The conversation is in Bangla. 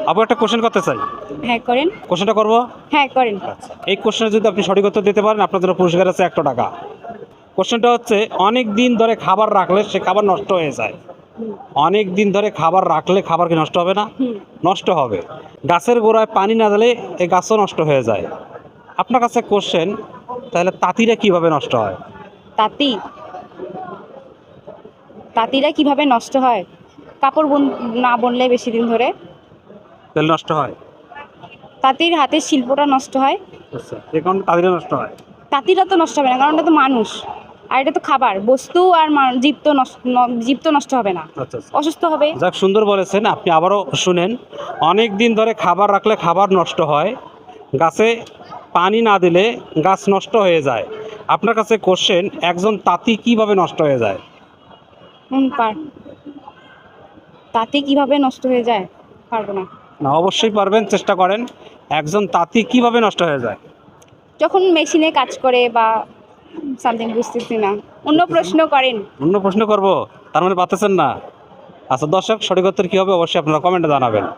আপু একটা কোশ্চেন করতে চাই। হ্যাঁ করেন। কোশ্চেনটা করবো। হ্যাঁ করেন। এই কোশ্চেনে যদি আপনি সঠিক উত্তর দিতে পারেন আপনার জন্য পুরস্কার আছে 100 টাকা। কোশ্চেনটা হচ্ছে অনেক দিন ধরে খাবার রাখলে সে খাবার নষ্ট হয়ে যায়। অনেক দিন ধরে খাবার রাখলে খাবার কি নষ্ট হবে না? নষ্ট হবে। গাছের গোড়ায় পানি না দিলে এই গাছও নষ্ট হয়ে যায়। আপনার কাছে কোশ্চেন, তাহলে তাঁতিরা কিভাবে নষ্ট হয়? তাঁতি, তাঁতিরা কিভাবে নষ্ট হয়? কাপড় না বুনলে বেশি দিন ধরে তেল নষ্ট হয়। তাঁতির হাতের শিল্পটা নষ্ট হয়। আচ্ছা, যে কারণে তাঁতিরা নষ্ট হয়। তাঁতিরা তো নষ্ট হবে না, কারণ এটা তো মানুষ, আর এটা তো খাবার বস্তু, আর জীব তো নষ্ট হবে না, আচ্ছা আচ্ছা, অসুস্থ হবে। যাক সুন্দর বলেছেন। আপনি আবারও শুনেন। অনেক দিন ধরে খাবার রাখলে খাবার নষ্ট হয়, গাছে পানি না দিলে গাছ নষ্ট হয়ে যায়। আপনার কাছে কোশ্চেন, একজন তাঁতি কিভাবে নষ্ট হয়ে যায়? তাঁতি কিভাবে নষ্ট হয়ে যায়? পারবো না। না, অবশ্যই পারবেন, চেষ্টা করেন। একজন তাঁতি কিভাবে নষ্ট হয়ে যায়? যখন মেশিনে কাজ করে বা সামথিং, বুঝতেছি না, অন্য প্রশ্ন করেন। অন্য প্রশ্ন করব, তার মানে পাচ্ছেন না। আচ্ছা দর্শক, সঠিক উত্তর কী হবে অবশ্যই আপনারা কমেন্টে জানাবেন।